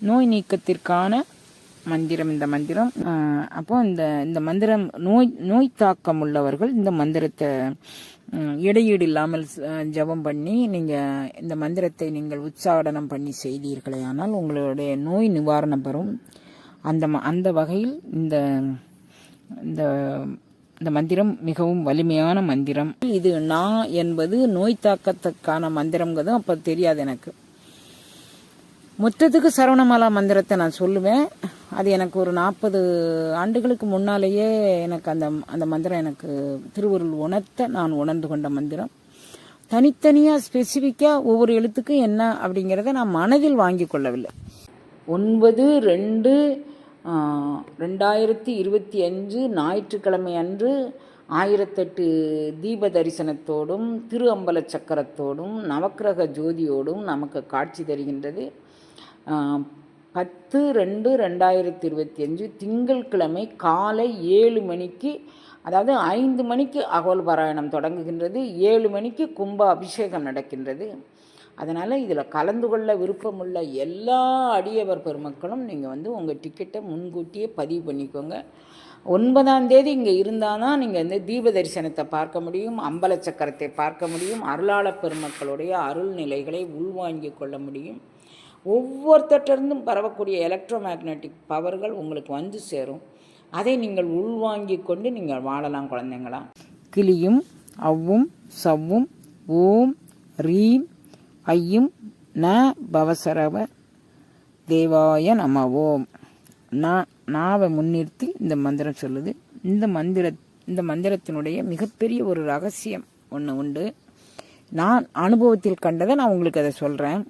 நோய் நீக்கத்திற்கான மந்திரம் இந்த மந்திரம். அப்போ இந்த மந்திரம் நோய் தாக்கம் உள்ளவர்கள் இந்த மந்திரத்தை இடையீடு இல்லாமல் ஜபம் பண்ணி நீங்கள் இந்த மந்திரத்தை நீங்கள் உச்சாடனம் பண்ணி செய்தீர்களே ஆனால் உங்களுடைய நோய் நிவாரணம் பெறும். அந்த வகையில் இந்த இந்த மந்திரம் மிகவும் வலிமையான மந்திரம். இது நான் என்பது நோய் தாக்கத்துக்கான மந்திரங்கிறது அப்போ தெரியாது எனக்கு. மொத்தத்துக்கு சரவணமாலா மந்திரத்தை நான் சொல்லுவேன். அது எனக்கு ஒரு 40 ஆண்டுகளுக்கு முன்னாலேயே எனக்கு அந்த மந்திரம் எனக்கு திருவருள் உணர்த்த நான் உணர்ந்து கொண்ட மந்திரம். தனித்தனியாக ஸ்பெசிஃபிக்காக ஒவ்வொரு எழுத்துக்கும் என்ன அப்படிங்கிறத நான் மனதில் வாங்கி கொள்ளவில்லை. 9/2/2025 ஞாயிற்றுக்கிழமை அன்று 1008 தீப தரிசனத்தோடும் திரு அம்பல சக்கரத்தோடும் நவக்கிரக ஜோதியோடும் நமக்கு காட்சி தருகின்றது. 10/2/2025 திங்கட்கிழமை காலை 7 மணிக்கு, அதாவது 5 மணிக்கு அகோல் பாராயணம் தொடங்குகின்றது. 7 மணிக்கு கும்ப அபிஷேகம் நடக்கின்றது. அதனால் இதில் கலந்து கொள்ள விருப்பமுள்ள எல்லா அடியவர் பெருமக்களும் நீங்கள் உங்கள் டிக்கெட்டை முன்கூட்டியே பதிவு பண்ணிக்கோங்க. 9ஆம் தேதி இங்கே இருந்தால் தான் நீங்கள் தீப தரிசனத்தை பார்க்க முடியும், அம்பல சக்கரத்தை பார்க்க முடியும், அருளாளப் பெருமக்களுடைய அருள் நிலைகளை உள்வாங்கிக் கொள்ள முடியும். ஒவ்வொருத்தட்டிருந்தும் பரவக்கூடிய எலக்ட்ரோ மேக்னட்டிக் பவர்கள் உங்களுக்கு வந்து சேரும். அதை நீங்கள் உள்வாங்கி கொண்டு நீங்கள் வாழலாம் குழந்தைங்களா. கிளியும் அவ்வும் சவ்வும் ஓம் ரீம் ஐயும் ந பவசரவ தேவாய நம ஓம். நாவை முன்னிறுத்தி இந்த மந்திரம் சொல்லுது. இந்த மந்திரத்தினுடைய மிகப்பெரிய ஒரு ரகசியம் ஒன்று உண்டு. நான் அனுபவத்தில் கண்டதை நான் உங்களுக்கு அதை சொல்கிறேன்.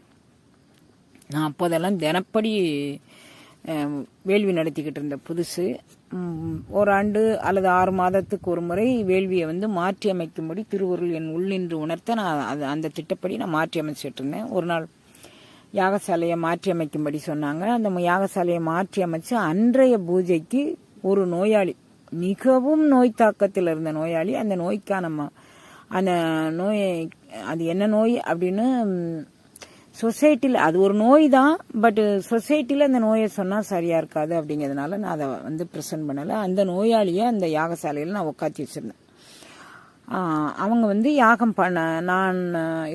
நான் அப்போதெல்லாம் தினப்படி வேள்வி நடத்திக்கிட்டு இருந்த புதுசு. ஒரு ஆண்டு அல்லது 6 மாதத்துக்கு ஒரு முறை வேள்வியை மாற்றி அமைக்கும்படி திருவருள் என் உள்ளின்று உணர்த்த நான் அந்த திட்டப்படி நான் மாற்றி அமைச்சிட்டு இருந்தேன். ஒரு நாள் யாகசாலையை மாற்றி அமைக்கும்படி சொன்னாங்க. அந்த யாகசாலையை மாற்றி அமைச்சு அன்றைய பூஜைக்கு ஒரு நோயாளி, மிகவும் நோய் தாக்கத்தில் இருந்த நோயாளி, அந்த நோய்க்கான அந்த நோயை, அது என்ன நோய் அப்படின்னு சொசைட்டியில், அது ஒரு நோய் தான், பட் சொசைட்டியில் அந்த நோயை சொன்னால் சரியாக இருக்காது அப்படிங்கிறதுனால நான் அதை ப்ரெசென்ட் பண்ணலை. அந்த நோயாளியை அந்த யாகசாலையில் நான் உட்காத்தி வச்சுருந்தேன். அவங்க யாகம் பண்ண, நான்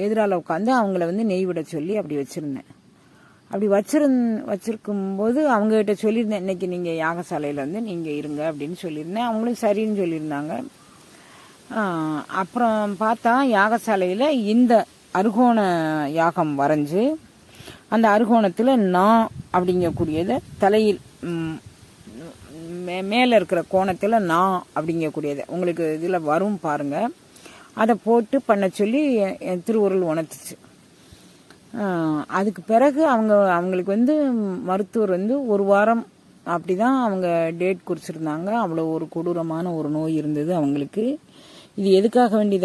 எதிரால் உட்காந்து அவங்கள நெய் விட சொல்லி அப்படி வச்சுருந்தேன். அப்படி வச்சிருக்கும்போது அவங்ககிட்ட சொல்லியிருந்தேன், இன்னைக்கு நீங்கள் யாகசாலையில் நீங்கள் இருங்க அப்படின்னு சொல்லியிருந்தேன். அவங்களும் சரின்னு சொல்லியிருந்தாங்க. அப்புறம் பார்த்தா யாகசாலையில் இந்த அருகோண யாகம் வரைஞ்சு அந்த அருகோணத்தில் நான் அப்படிங்கக்கூடியதை தலையில் மேலே இருக்கிற கோணத்தில் நான் அப்படிங்கக்கூடியதை உங்களுக்கு இதில் வரும் பாருங்கள். அதை போட்டு பண்ண சொல்லி திருவருள் உணர்த்துச்சு. அதுக்கு பிறகு அவங்களுக்கு மருத்துவர் 1 வாரம் அப்படி தான் அவங்க டேட் குறிச்சிருந்தாங்க. அவ்வளோ ஒரு கொடூரமான ஒரு நோய் இருந்தது அவங்களுக்கு. இது எதுக்காக வேண்டி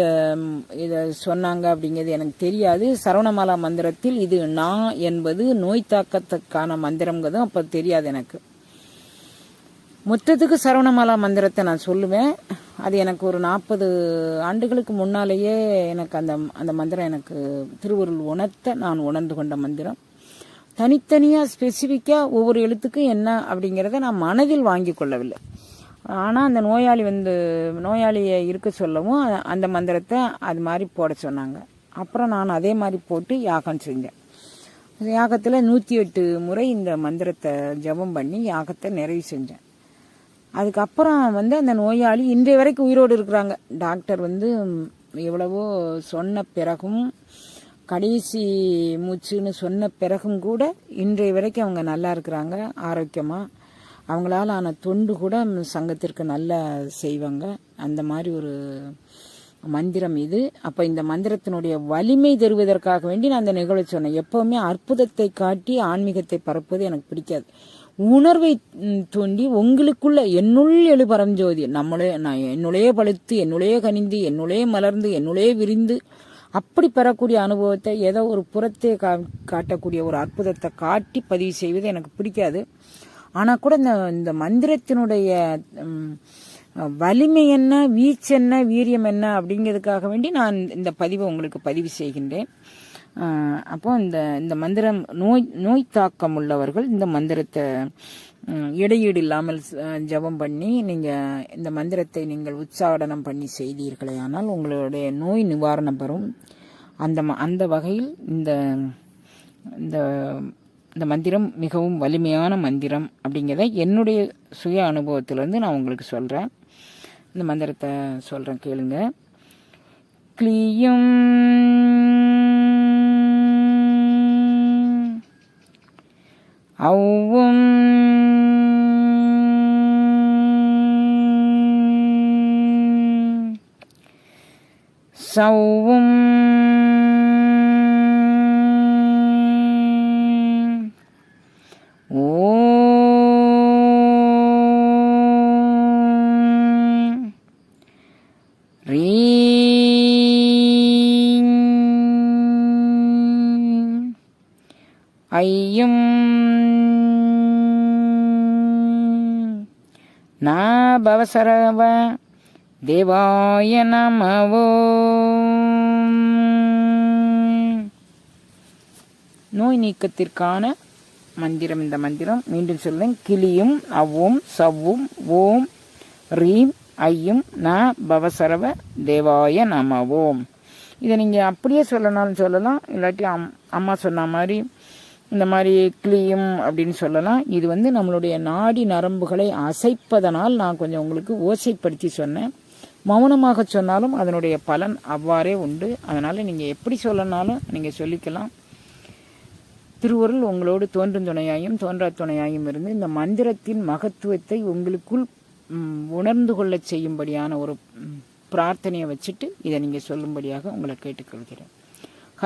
இதை சொன்னாங்க அப்படிங்கிறது எனக்கு தெரியாது. சரவணமாலா மந்திரத்தில் இது நான் என்பது நோய் தாக்கத்துக்கான மந்திரங்கிறதும் அப்போ தெரியாது எனக்கு. மொத்தத்துக்கு சரவணமாலா மந்திரத்தை நான் சொல்லுவேன். அது எனக்கு ஒரு 40 ஆண்டுகளுக்கு முன்னாலேயே எனக்கு அந்த மந்திரம் எனக்கு திருவருள் உணர்த்த நான் உணர்ந்து கொண்ட மந்திரம். தனித்தனியாக ஸ்பெசிஃபிக்காக ஒவ்வொரு எழுத்துக்கும் என்ன அப்படிங்கிறத நான் மனதில் வாங்கி கொள்ளவில்லை. ஆனால் அந்த நோயாளியை இருக்க சொல்லவும் அந்த மந்திரத்தை அது மாதிரி போட சொன்னாங்க. அப்புறம் நான் அதே மாதிரி போட்டு யாகம் செஞ்சேன். யாகத்தில் 108 முறை இந்த மந்திரத்தை ஜபம் பண்ணி யாகத்தை நிறைவு செஞ்சேன். அதுக்கப்புறம் அந்த நோயாளி இன்றைய வரைக்கும் உயிரோடு இருக்கிறாங்க. டாக்டர் எவ்வளவோ சொன்ன பிறகும், கடைசி மூச்சுன்னு சொன்ன பிறகும் கூட இன்றைய வரைக்கும் அவங்க நல்லா இருக்கிறாங்க, ஆரோக்கியமாக. அவங்களால ஆன தொண்டு கூட சங்கத்திற்கு நல்லா செய்வாங்க. அந்த மாதிரி ஒரு மந்திரம் இது. அப்போ இந்த மந்திரத்தினுடைய வலிமை தருவதற்காக வேண்டி நான் அந்த நிகழ்வை சொன்னேன். எப்போவுமே அற்புதத்தை காட்டி ஆன்மீகத்தை பரப்புவது எனக்கு பிடிக்காது. உணர்வை தூண்டி உங்களுக்குள்ள என்னுள் எழு பரஞ்சோதி, நான் என்னுடைய பழுத்து, என்னுடைய கனிந்து, என்னுடைய மலர்ந்து, என்னுடைய விரிந்து அப்படி பெறக்கூடிய அனுபவத்தை ஏதோ ஒரு புறத்தை காட்டக்கூடிய ஒரு அற்புதத்தை காட்டி பதிவு செய்வது எனக்கு பிடிக்காது. ஆனால் கூட இந்த மந்திரத்தினுடைய வலிமை என்ன, வீச்சு என்ன, வீரியம் என்ன அப்படிங்கிறதுக்காக வேண்டி நான் இந்த பதிவை உங்களுக்கு பதிவு செய்கின்றேன். அப்போ இந்த மந்திரம் நோய் தாக்கம் உள்ளவர்கள் இந்த மந்திரத்தை இடையீடு இல்லாமல் ஜபம் பண்ணி நீங்கள் இந்த மந்திரத்தை நீங்கள் உச்சாடனம் பண்ணி செய்தீர்களே ஆனால் உங்களுடைய நோய் நிவாரணம் பெறும். அந்த வகையில் இந்த இந்த மந்திரம் மிகவும் வலிமையான மந்திரம் அப்படிங்கிறத என்னுடைய சுய அனுபவத்திலேருந்து நான் உங்களுக்கு சொல்கிறேன். இந்த மந்திரத்தை சொல்கிறேன், கேளுங்க. க்ளீயும் ஔவும் சௌவும் ஐயும் பவசரவ தேவாய நமவோ. நோய் நீக்கத்திற்கான மந்திரம் இந்த மந்திரம். மீண்டும் சொல்லுங்க. கிளியும் அவ்வும் சவ்வும் ஓம் ரீம் ஐயும் பவசரவ தேவாய நமவோம். இதை நீங்கள் அப்படியே சொல்லனாலும் சொல்லலாம், இல்லாட்டி அம்மா சொன்ன மாதிரி இந்த மாதிரி கிளியும் அப்படின்னு சொல்லலாம். இது நம்மளுடைய நாடி நரம்புகளை அசைப்பதனால் நான் கொஞ்சம் உங்களுக்கு ஓசைப்படுத்தி சொன்னேன். மௌனமாக சொன்னாலும் அதனுடைய பலன் அவ்வாறே உண்டு. அதனால் நீங்கள் எப்படி சொல்லனாலும் நீங்கள் சொல்லிக்கலாம். திருவருள் உங்களோடு தோன்றும் துணையாயும் தோன்றா துணையாயும் இருந்து இந்த மந்திரத்தின் மகத்துவத்தை உங்களுக்குள் உணர்ந்து கொள்ள செய்யும்படியான ஒரு பிரார்த்தனையை வச்சுட்டு இதை நீங்கள் சொல்லும்படியாக உங்களை கேட்டுக்கொள்கிறேன்.